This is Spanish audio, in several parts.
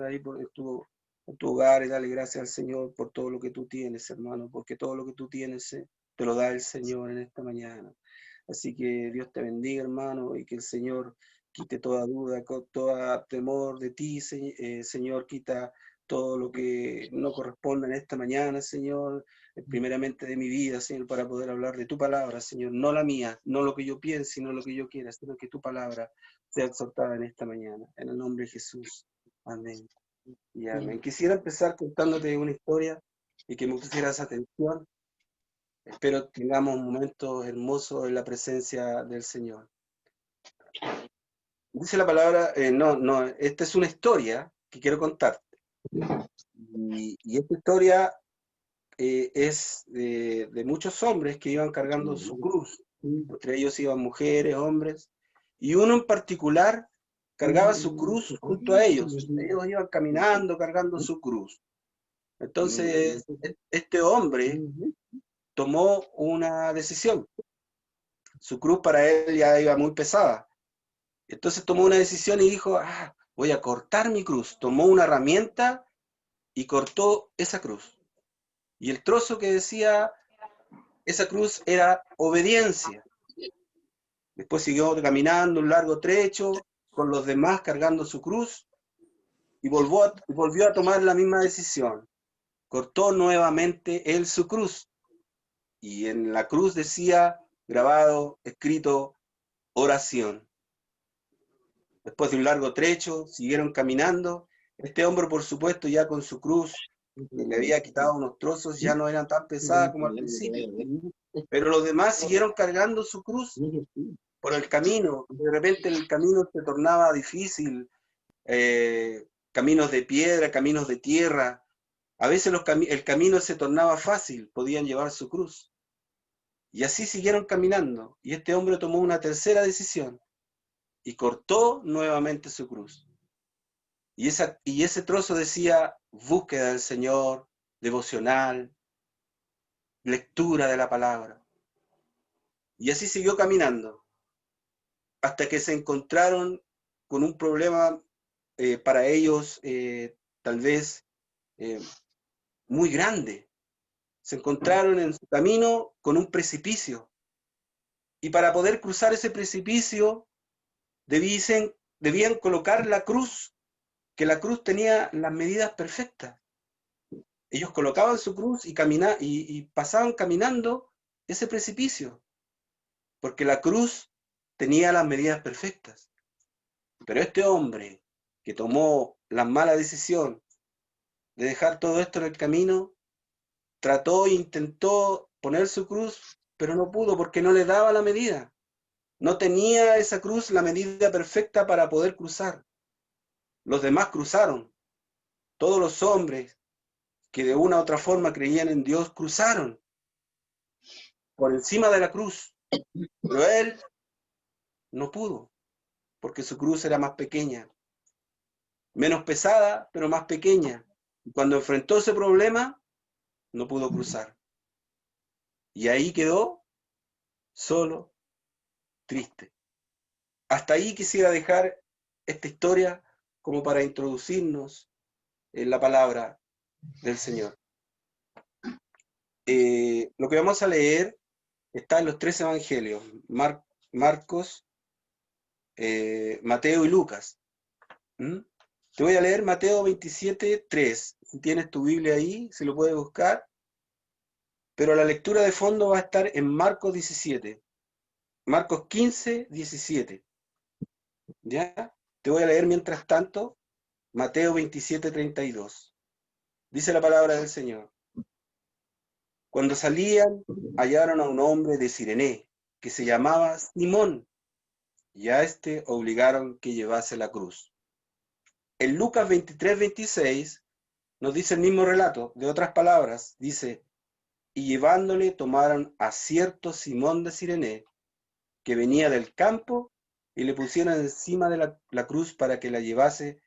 ahí en tu hogar y dale gracias al Señor por todo lo que tú tienes, hermano, porque todo lo que tú tienes te lo da el Señor en esta mañana. Así que Dios te bendiga, hermano, y que el Señor quite toda duda, todo temor de ti, Señor, quita todo lo que no corresponde en esta mañana, Señor, primeramente de mi vida, Señor, para poder hablar de tu palabra, Señor, no la mía, no lo que yo piense, sino lo que yo quiera, sino que tu palabra sea exaltada en esta mañana, en el nombre de Jesús. Amén. Y amén. Quisiera empezar contándote una historia y que me pusieras atención. Espero que tengamos momentos hermosos en la presencia del Señor. Dice la palabra, esta es una historia que quiero contarte. Y esta historia es de muchos hombres que iban cargando su cruz. Entre ellos iban mujeres, hombres, y uno en particular cargaba su cruz junto a ellos. Ellos iban caminando cargando su cruz. Entonces, este hombre tomó una decisión. Su cruz para él ya iba muy pesada. Entonces tomó una decisión y dijo, voy a cortar mi cruz. Tomó una herramienta y cortó esa cruz. Y el trozo que decía esa cruz era obediencia. Después siguió caminando un largo trecho con los demás cargando su cruz y volvió a tomar la misma decisión. Cortó nuevamente él su cruz. Y en la cruz decía, grabado, escrito, oración. Después de un largo trecho, siguieron caminando. Este hombre, por supuesto, ya con su cruz, que le había quitado unos trozos, ya no eran tan pesadas como al principio. Pero los demás siguieron cargando su cruz por el camino. De repente el camino se tornaba difícil, caminos de piedra, caminos de tierra. A veces el camino se tornaba fácil, podían llevar su cruz. Y así siguieron caminando. Y este hombre tomó una tercera decisión y cortó nuevamente su cruz. Y ese trozo decía, búsqueda del Señor, devocional, lectura de la palabra. Y así siguió caminando, hasta que se encontraron con un problema para ellos tal vez muy grande. Se encontraron en su camino con un precipicio. Y para poder cruzar ese precipicio, debían colocar la cruz, que la cruz tenía las medidas perfectas. Ellos colocaban su cruz y pasaban caminando ese precipicio, porque la cruz tenía las medidas perfectas. Pero este hombre que tomó la mala decisión de dejar todo esto en el camino, trató e intentó poner su cruz, pero no pudo porque no le daba la medida. No tenía esa cruz la medida perfecta para poder cruzar. Los demás cruzaron. Todos los hombres que de una u otra forma creían en Dios cruzaron por encima de la cruz. Pero él no pudo, porque su cruz era más pequeña. Menos pesada, pero más pequeña. Y cuando enfrentó ese problema, no pudo cruzar. Y ahí quedó solo, triste. Hasta ahí quisiera dejar esta historia como para introducirnos en la palabra del Señor. Lo que vamos a leer está en los 3 evangelios, Marcos, Mateo y Lucas. Te voy a leer Mateo 27:3. Si tienes tu Biblia ahí, se lo puedes buscar. Pero la lectura de fondo va a estar en Marcos 17. Marcos 15:17. ¿Ya? Te voy a leer mientras tanto Mateo 27:32. Dice la palabra del Señor. Cuando salían, hallaron a un hombre de Cirené, que se llamaba Simón, y a este obligaron que llevase la cruz. En Lucas 23:26 nos dice el mismo relato, de otras palabras, dice, y llevándole tomaron a cierto Simón de Cirené, que venía del campo, y le pusieron encima de la cruz para que la llevase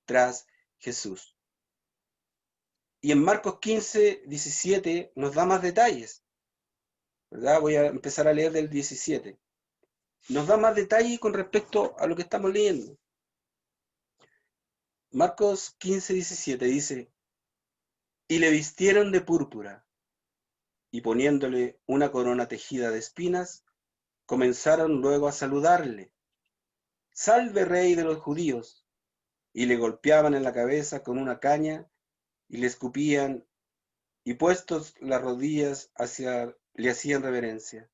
tras Jesús. Y en Marcos 15:17 nos da más detalles, ¿verdad? Voy a empezar a leer del 17. Nos da más detalles con respecto a lo que estamos leyendo. Marcos 15, 17 dice, y le vistieron de púrpura, y poniéndole una corona tejida de espinas, comenzaron luego a saludarle. Salve, rey de los judíos. Y le golpeaban en la cabeza con una caña, y le escupían, y puestos las rodillas le hacían reverencia.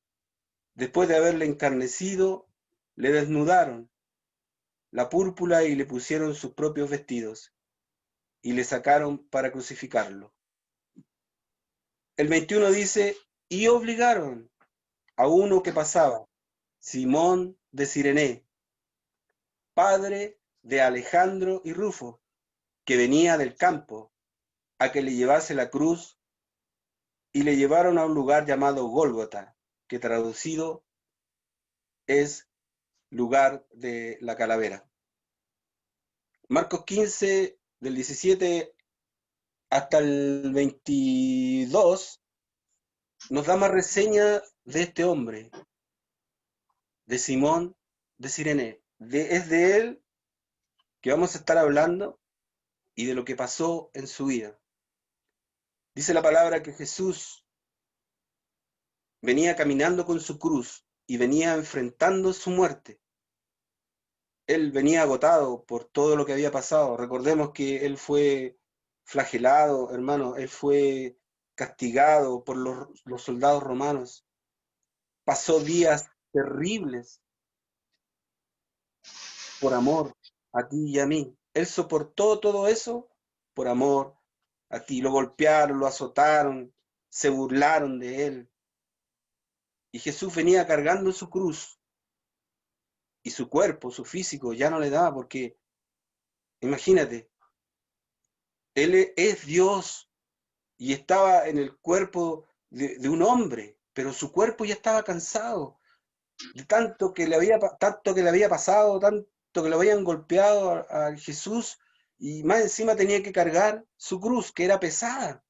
Después de haberle encarnecido, le desnudaron la púrpura y le pusieron sus propios vestidos, y le sacaron para crucificarlo. El 21 dice, y obligaron a uno que pasaba, Simón de Cirené, padre de Alejandro y Rufo, que venía del campo, a que le llevase la cruz, y le llevaron a un lugar llamado Gólgota, que traducido es lugar de la calavera. Marcos 15, del 17 hasta el 22, nos da más reseña de este hombre, de Simón de Cirené. Es de él que vamos a estar hablando y de lo que pasó en su vida. Dice la palabra que Jesús venía caminando con su cruz y venía enfrentando su muerte. Él venía agotado por todo lo que había pasado. Recordemos que él fue flagelado, hermano, él fue castigado por los soldados romanos. Pasó días terribles por amor a ti y a mí. Él soportó todo eso por amor a ti. Lo golpearon, lo azotaron, se burlaron de él. Y Jesús venía cargando su cruz y su cuerpo, su físico, ya no le daba porque, imagínate, él es Dios y estaba en el cuerpo de un hombre, pero su cuerpo ya estaba cansado de tanto que le había pasado, tanto que lo habían golpeado a Jesús, y más encima tenía que cargar su cruz, que era pesada.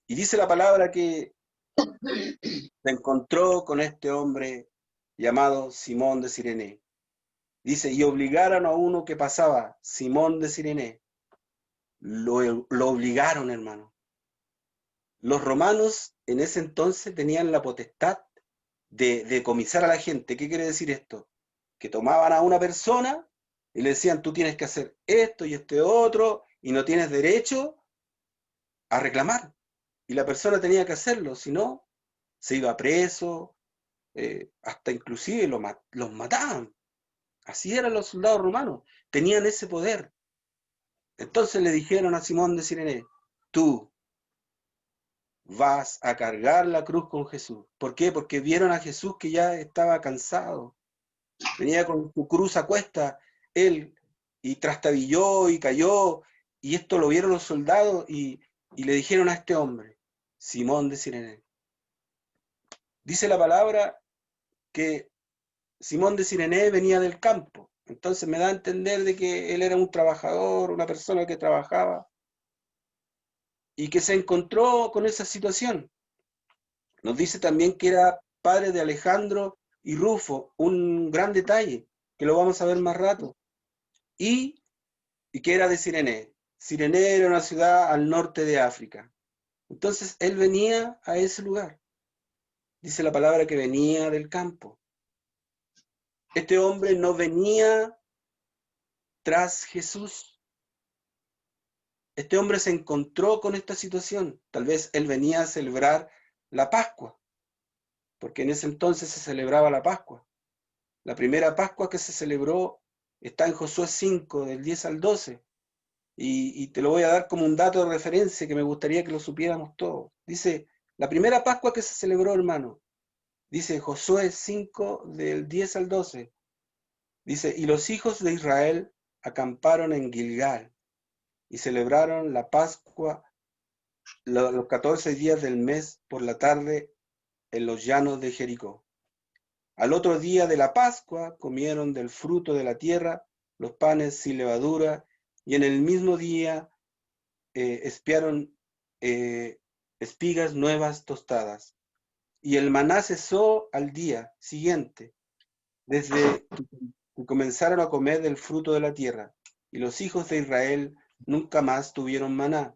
Y dice la palabra que se encontró con este hombre llamado Simón de Cirené. Dice, y obligaron a uno que pasaba, Simón de Cirené. Lo obligaron, hermano. Los romanos en ese entonces tenían la potestad de decomisar a la gente. ¿Qué quiere decir esto? Que tomaban a una persona y le decían, tú tienes que hacer esto y este otro, y no tienes derecho a reclamar. Y la persona tenía que hacerlo, si no, se iba preso, hasta inclusive los mataban. Así eran los soldados romanos, tenían ese poder. Entonces le dijeron a Simón de Cirené, tú vas a cargar la cruz con Jesús. ¿Por qué? Porque vieron a Jesús que ya estaba cansado. Venía con su cruz a cuesta, él, y trastabilló y cayó, y esto lo vieron los soldados y le dijeron a este hombre, Simón de Cirené. Dice la palabra que Simón de Cirené venía del campo, entonces me da a entender de que él era un trabajador, una persona que trabajaba, y que se encontró con esa situación. Nos dice también que era padre de Alejandro y Rufo, un gran detalle, que lo vamos a ver más rato, y que era de Cirené. Cirené era una ciudad al norte de África. Entonces él venía a ese lugar. Dice la palabra que venía del campo. Este hombre no venía tras Jesús. Este hombre se encontró con esta situación. Tal vez él venía a celebrar la Pascua, porque en ese entonces se celebraba la Pascua. La primera Pascua que se celebró está en Josué 5, del 10 al 12. Y te lo voy a dar como un dato de referencia que me gustaría que lo supiéramos todos. Dice, la primera Pascua que se celebró, hermano, dice Josué 5, del 10 al 12. Dice, y los hijos de Israel acamparon en Gilgal y celebraron la Pascua los 14 días del mes por la tarde en los llanos de Jericó. Al otro día de la Pascua comieron del fruto de la tierra los panes sin levadura, y en el mismo día espiaron espigas nuevas tostadas. Y el maná cesó al día siguiente, desde que comenzaron a comer del fruto de la tierra. y los hijos de Israel nunca más tuvieron maná,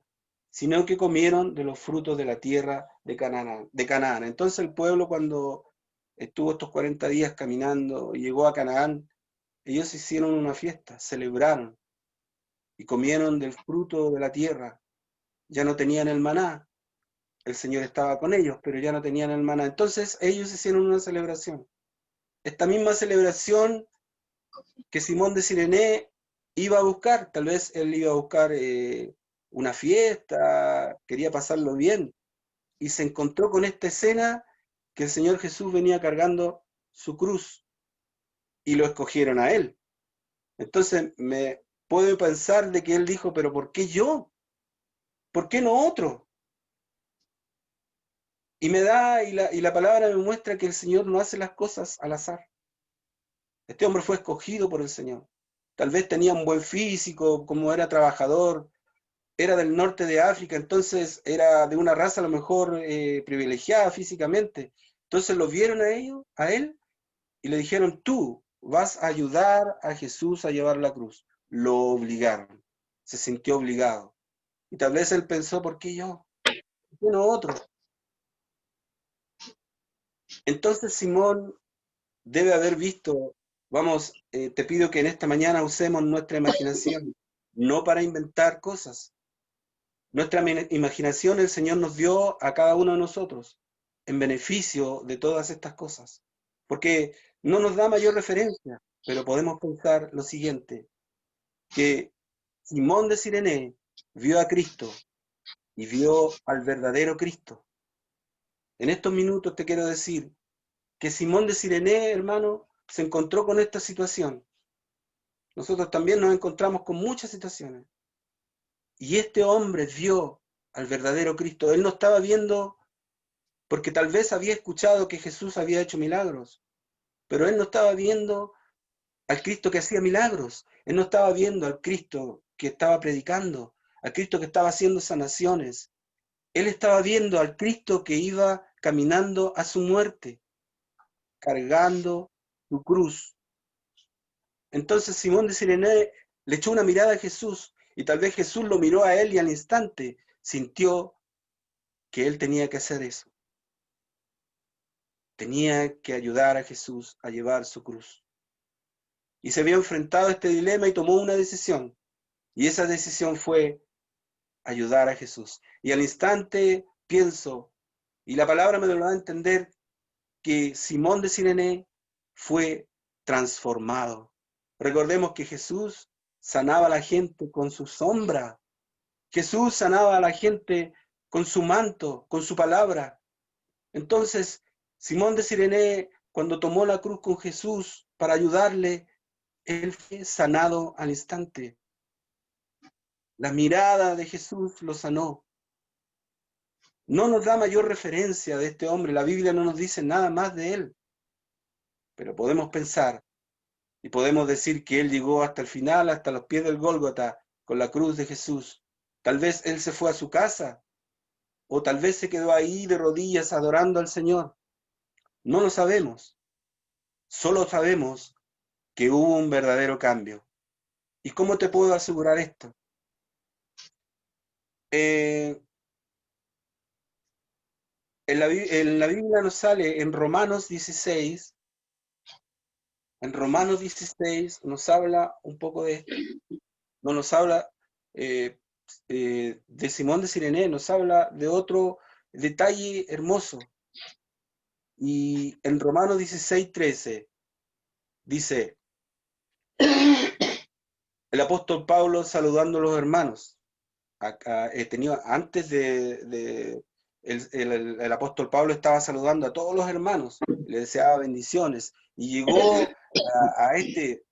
sino que comieron de los frutos de la tierra de Canaán. Entonces el pueblo, cuando estuvo estos 40 días caminando y llegó a Canaán, ellos hicieron una fiesta, celebraron y comieron del fruto de la tierra. Ya no tenían el maná, el Señor estaba con ellos, pero ya no tenían el maná. Entonces ellos hicieron una celebración. Esta misma celebración que Simón de Sirene iba a buscar, tal vez él iba a buscar una fiesta, quería pasarlo bien, y se encontró con esta escena que el Señor Jesús venía cargando su cruz, y lo escogieron a él. Entonces me puedo pensar de que él dijo, pero ¿por qué yo? ¿Por qué no otro? Y me da, y la palabra me muestra que el Señor no hace las cosas al azar. Este hombre fue escogido por el Señor. Tal vez tenía un buen físico, como era trabajador, era del norte de África, entonces era de una raza a lo mejor privilegiada físicamente. Entonces lo vieron a ellos, a él, y le dijeron, tú vas a ayudar a Jesús a llevar la cruz. Lo obligaron, se sintió obligado. Y tal vez él pensó, ¿por qué yo? ¿Por qué no otro? Entonces Simón debe haber visto, vamos, te pido que en esta mañana usemos nuestra imaginación, no para inventar cosas. Nuestra imaginación el Señor nos dio a cada uno de nosotros en beneficio de todas estas cosas, porque no nos da mayor referencia, pero podemos pensar lo siguiente, que Simón de Sirene vio a Cristo y vio al verdadero Cristo. En estos minutos te quiero decir que Simón de Sirene, hermano, se encontró con esta situación. Nosotros también nos encontramos con muchas situaciones. Y este hombre vio al verdadero Cristo. Él no estaba viendo, porque tal vez había escuchado que Jesús había hecho milagros, pero él no estaba viendo al Cristo que hacía milagros. Él no estaba viendo al Cristo que estaba predicando, al Cristo que estaba haciendo sanaciones. Él estaba viendo al Cristo que iba caminando a su muerte, cargando su cruz. Entonces Simón de Sirene le echó una mirada a Jesús y tal vez Jesús lo miró a él y al instante sintió que él tenía que hacer eso. Tenía que ayudar a Jesús a llevar su cruz. Y se vio enfrentado a este dilema y tomó una decisión. Y esa decisión fue ayudar a Jesús. Y al instante pienso, y la palabra me lo da a entender, que Simón de Sirene fue transformado. Recordemos que Jesús sanaba a la gente con su sombra. Jesús sanaba a la gente con su manto, con su palabra. Entonces, Simón de Sirene, cuando tomó la cruz con Jesús para ayudarle, él fue sanado al instante. La mirada de Jesús lo sanó. No nos da mayor referencia de este hombre, la Biblia no nos dice nada más de él, pero podemos pensar y podemos decir que él llegó hasta el final, hasta los pies del Gólgota, con la cruz de Jesús. Tal vez él se fue a su casa, o tal vez se quedó ahí de rodillas adorando al Señor. No lo sabemos. Solo sabemos que hubo un verdadero cambio. ¿Y cómo te puedo asegurar esto? En la Biblia nos sale en Romanos 16, nos habla un poco de esto. No nos habla de Simón de Sirene, nos habla de otro detalle hermoso. Y en Romanos 16:13 dice, el apóstol Pablo saludando a los hermanos. Antes el apóstol Pablo estaba saludando a todos los hermanos, le deseaba bendiciones, y llegó a este,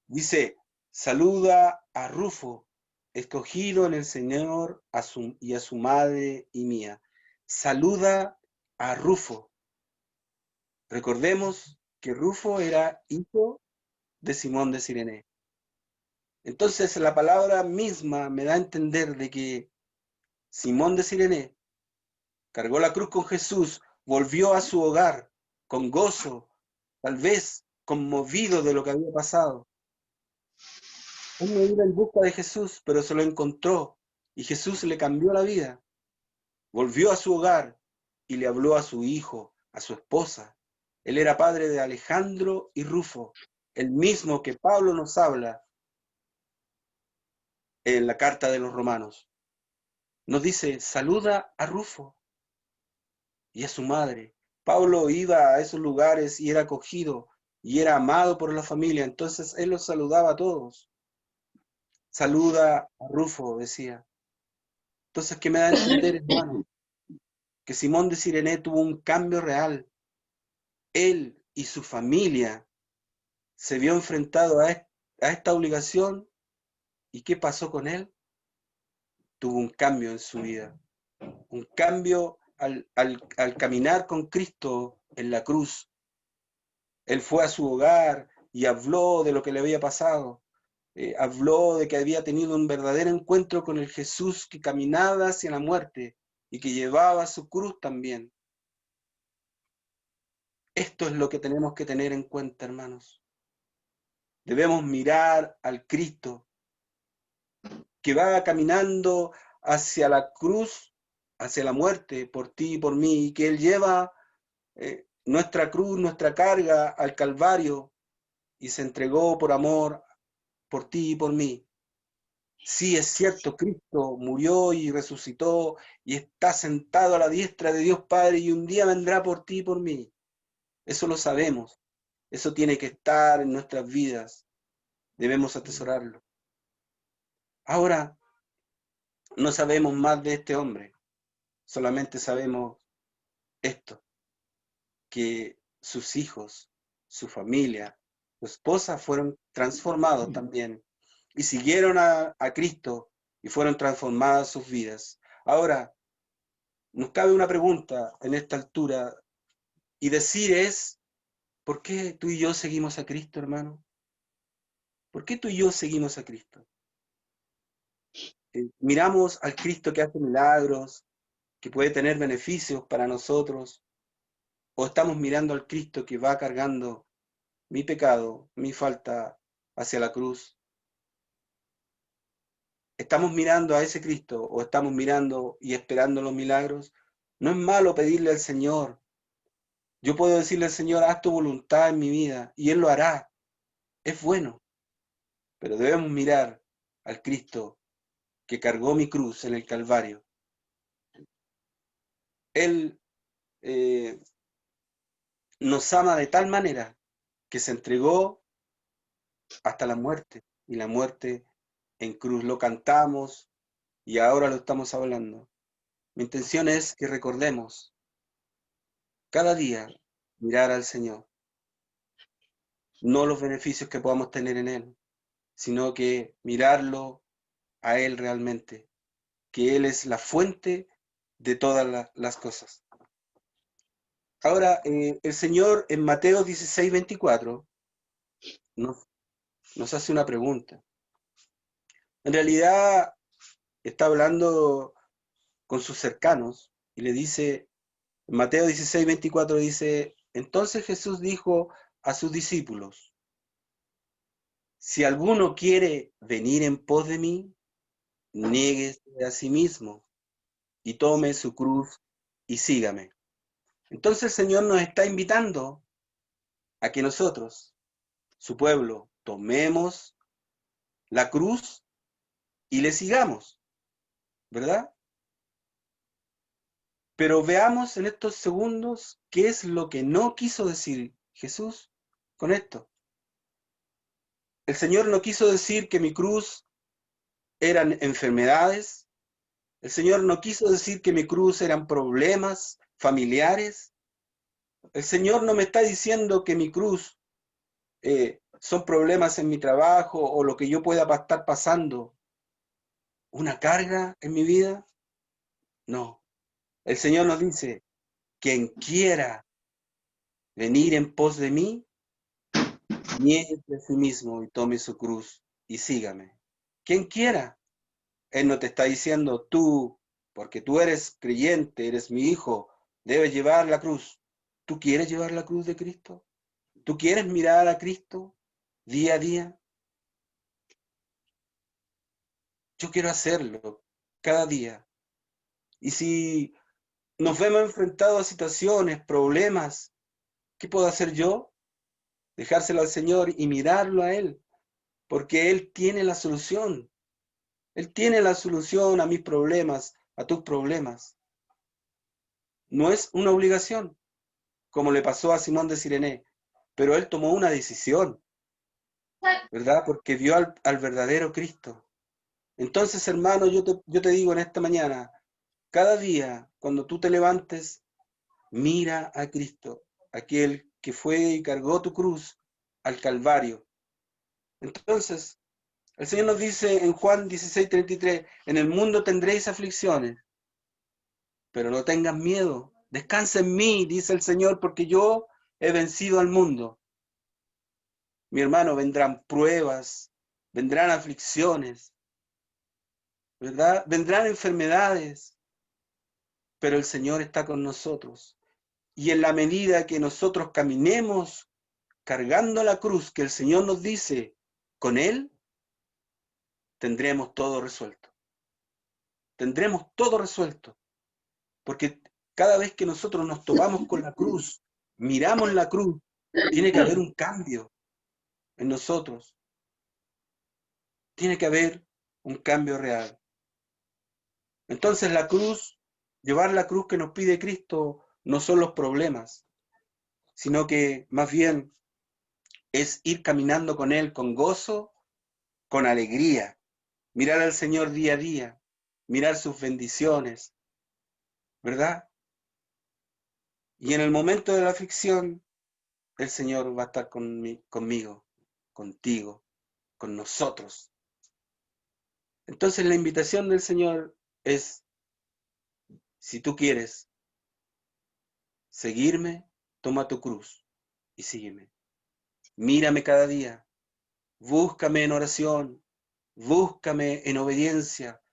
dice, saluda a Rufo, escogido en el Señor, y a su madre y mía. Saluda a Rufo. Recordemos que Rufo era hijo de Simón de Sirene. Entonces la palabra misma me da a entender de que Simón de Sirene cargó la cruz con Jesús, volvió a su hogar con gozo, tal vez conmovido de lo que había pasado. Él no iba en busca de Jesús, pero se lo encontró y Jesús le cambió la vida. Volvió a su hogar y le habló a su hijo, a su esposa. Él era padre de Alejandro y Rufo, el mismo que Pablo nos habla en la carta de los Romanos. Nos dice, saluda a Rufo y a su madre. Pablo iba a esos lugares y era acogido y era amado por la familia, entonces él los saludaba a todos. Saluda a Rufo, decía. Entonces, ¿qué me da a entender, hermano? Que Simón de Cirene tuvo un cambio real. Él y su familia se vio enfrentado a esta obligación. ¿Y qué pasó con él? Tuvo un cambio en su vida. Un cambio al caminar con Cristo en la cruz. Él fue a su hogar y habló de lo que le había pasado. Habló de que había tenido un verdadero encuentro con el Jesús que caminaba hacia la muerte y que llevaba su cruz también. Esto es lo que tenemos que tener en cuenta, hermanos. Debemos mirar al Cristo que va caminando hacia la cruz, hacia la muerte, por ti y por mí, y que Él lleva nuestra cruz, nuestra carga al Calvario y se entregó por amor por ti y por mí. Sí, es cierto, Cristo murió y resucitó y está sentado a la diestra de Dios Padre y un día vendrá por ti y por mí. Eso lo sabemos. Eso tiene que estar en nuestras vidas. Debemos atesorarlo. Ahora, no sabemos más de este hombre. Solamente sabemos esto, que sus hijos, su familia, su esposa fueron transformados también y siguieron a Cristo y fueron transformadas sus vidas. Ahora, nos cabe una pregunta en esta altura y decir es, ¿por qué tú y yo seguimos a Cristo, hermano? ¿Por qué tú y yo seguimos a Cristo? Miramos al Cristo que hace milagros, que puede tener beneficios para nosotros, o estamos mirando al Cristo que va cargando mi pecado, mi falta hacia la cruz. ¿Estamos mirando a ese Cristo o estamos mirando y esperando los milagros? No es malo pedirle al Señor. Yo puedo decirle al Señor, haz tu voluntad en mi vida y Él lo hará. Es bueno, pero debemos mirar al Cristo que cargó mi cruz en el Calvario. Él nos ama de tal manera que se entregó hasta la muerte, y la muerte en cruz. Lo cantamos y ahora lo estamos hablando. Mi intención es que recordemos cada día mirar al Señor, no los beneficios que podamos tener en Él, sino que mirarlo a Él realmente, que Él es la fuente de todas las cosas. Ahora, el Señor en Mateo 16:24 nos hace una pregunta. En realidad está hablando con sus cercanos y le dice, en Mateo 16:24 dice, entonces Jesús dijo a sus discípulos, si alguno quiere venir en pos de mí, niéguese a sí mismo y tome su cruz y sígame. Entonces el Señor nos está invitando a que nosotros, su pueblo, tomemos la cruz y le sigamos, ¿verdad? Pero veamos en estos segundos qué es lo que no quiso decir Jesús con esto. El Señor no quiso decir que mi cruz eran enfermedades. El Señor no quiso decir que mi cruz eran problemas familiares. El Señor no me está diciendo que mi cruz son problemas en mi trabajo o lo que yo pueda estar pasando. ¿Una carga en mi vida? No. El Señor nos dice, quien quiera venir en pos de mí, niéguese a sí mismo y tome su cruz y sígame. Quien quiera. Él no te está diciendo tú, porque tú eres creyente, eres mi hijo, debes llevar la cruz. ¿Tú quieres llevar la cruz de Cristo? ¿Tú quieres mirar a Cristo día a día? Yo quiero hacerlo cada día. Y si nos vemos enfrentados a situaciones, problemas, ¿qué puedo hacer yo? Dejárselo al Señor y mirarlo a Él, porque Él tiene la solución. Él tiene la solución a mis problemas, a tus problemas. No es una obligación, como le pasó a Simón de Cirene, pero él tomó una decisión, ¿verdad? Porque vio al verdadero Cristo. Entonces, hermano, yo te digo en esta mañana, cada día, cuando tú te levantes, mira a Cristo, aquel que fue y cargó tu cruz al Calvario. Entonces, el Señor nos dice en Juan 16:33, en el mundo tendréis aflicciones, pero no tengas miedo, descansa en mí, dice el Señor, porque yo he vencido al mundo. Mi hermano, vendrán pruebas, vendrán aflicciones, ¿verdad? Vendrán enfermedades, pero el Señor está con nosotros. Y en la medida que nosotros caminemos cargando la cruz que el Señor nos dice, con Él, tendremos todo resuelto. Tendremos todo resuelto. Porque cada vez que nosotros nos topamos con la cruz, miramos la cruz, tiene que haber un cambio en nosotros. Tiene que haber un cambio real. Entonces la cruz, llevar la cruz que nos pide Cristo, no son los problemas, sino que más bien es ir caminando con Él con gozo, con alegría, mirar al Señor día a día, mirar sus bendiciones, ¿verdad? Y en el momento de la aflicción, el Señor va a estar conmigo, contigo, con nosotros. Entonces la invitación del Señor es, si tú quieres seguirme, toma tu cruz y sígueme. Mírame cada día, búscame en oración, búscame en obediencia,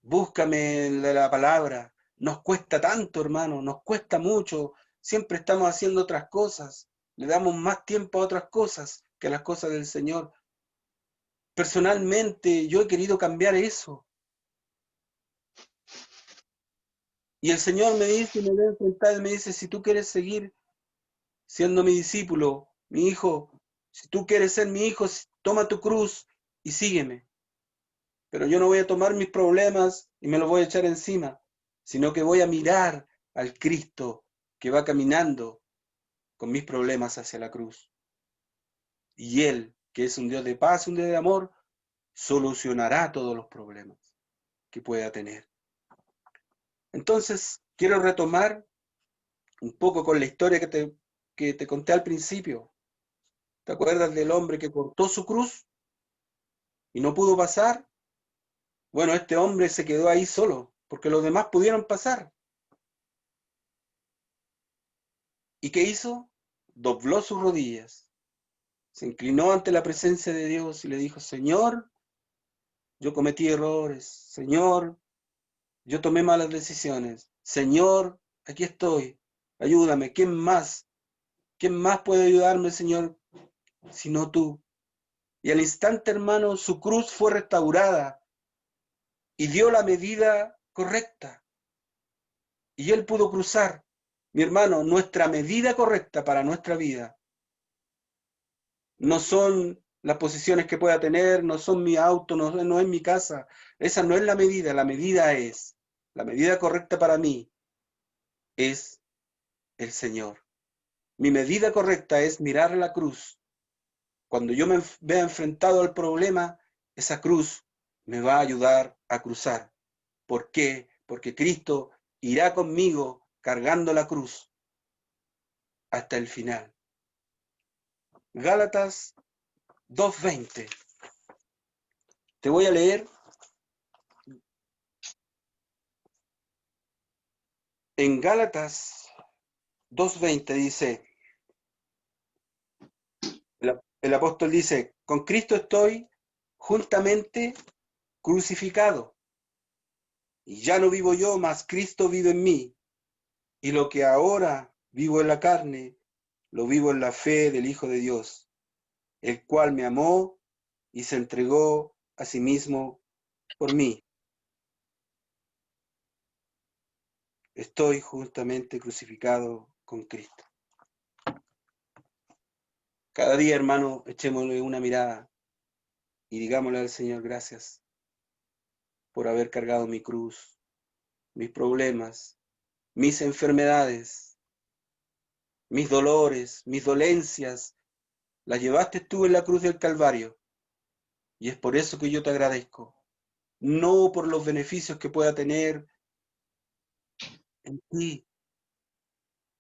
búscame en la palabra. Nos cuesta tanto, hermano, nos cuesta mucho. Siempre estamos haciendo otras cosas. Le damos más tiempo a otras cosas que a las cosas del Señor. Personalmente, yo he querido cambiar eso. Y el Señor me dice, me ve enfrentar y me dice, si tú quieres seguir siendo mi discípulo, mi hijo, si tú quieres ser mi hijo, toma tu cruz y sígueme. Pero yo no voy a tomar mis problemas y me los voy a echar encima, sino que voy a mirar al Cristo que va caminando con mis problemas hacia la cruz. Y Él, que es un Dios de paz, un Dios de amor, solucionará todos los problemas que pueda tener. Entonces, quiero retomar un poco con la historia que te conté al principio. ¿Te acuerdas del hombre que cortó su cruz y no pudo pasar? Bueno, este hombre se quedó ahí solo, porque los demás pudieron pasar. ¿Y qué hizo? Dobló sus rodillas, se inclinó ante la presencia de Dios y le dijo, Señor, yo cometí errores, Señor, yo tomé malas decisiones, Señor, aquí estoy, ayúdame, ¿quién más? ¿Quién más puede ayudarme, Señor, sino tú? Y al instante, hermano, su cruz fue restaurada y dio la medida correcta. Y él pudo cruzar. Mi hermano, nuestra medida correcta para nuestra vida no son las posiciones que pueda tener, no son mi auto, no es mi casa. Esa no es la medida es, la medida correcta para mí es el Señor. Mi medida correcta es mirar la cruz. Cuando yo me vea enfrentado al problema, esa cruz me va a ayudar a cruzar. ¿Por qué? Porque Cristo irá conmigo cargando la cruz hasta el final. Gálatas 2:20. Te voy a leer en Gálatas 2:20 dice, el apóstol dice, con Cristo estoy juntamente crucificado, y ya no vivo yo, mas Cristo vive en mí, y lo que ahora vivo en la carne, lo vivo en la fe del Hijo de Dios, el cual me amó y se entregó a sí mismo por mí. Estoy justamente crucificado con Cristo. Cada día, hermano, echémosle una mirada y digámosle al Señor gracias por haber cargado mi cruz, mis problemas, mis enfermedades, mis dolores, mis dolencias. Las llevaste tú en la cruz del Calvario. Y es por eso que yo te agradezco. No por los beneficios que pueda tener en ti.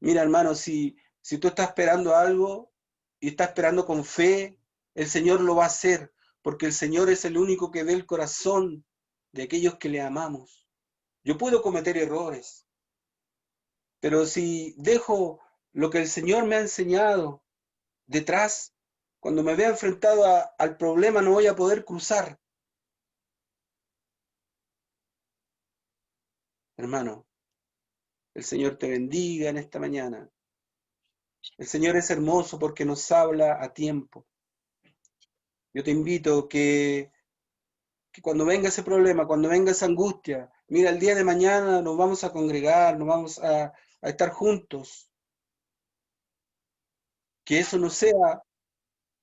Mira, hermano, si tú estás esperando algo y estás esperando con fe, el Señor lo va a hacer, porque el Señor es el único que ve el corazón de aquellos que le amamos. Yo puedo cometer errores, pero si dejo lo que el Señor me ha enseñado detrás, cuando me vea enfrentado al problema no voy a poder cruzar. Hermano, el Señor te bendiga en esta mañana. El Señor es hermoso porque nos habla a tiempo. Yo te invito que cuando venga ese problema, cuando venga esa angustia, mira, el día de mañana nos vamos a congregar, nos vamos a estar juntos. Que eso no sea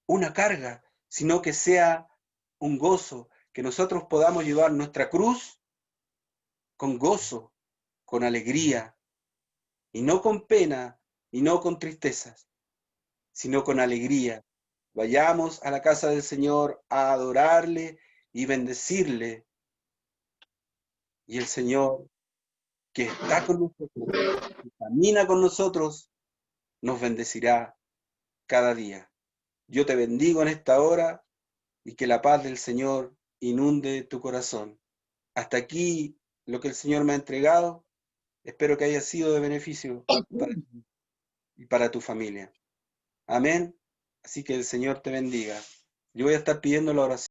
una carga, sino que sea un gozo, que nosotros podamos llevar nuestra cruz con gozo, con alegría, y no con pena, y no con tristezas, sino con alegría. Vayamos a la casa del Señor a adorarle y bendecirle, y el Señor que está con nosotros, que camina con nosotros, nos bendecirá cada día. Yo te bendigo en esta hora y que la paz del Señor inunde tu corazón. Hasta aquí lo que el Señor me ha entregado. Espero que haya sido de beneficio para ti y para tu familia. Amén. Así que el Señor te bendiga. Yo voy a estar pidiendo la oración.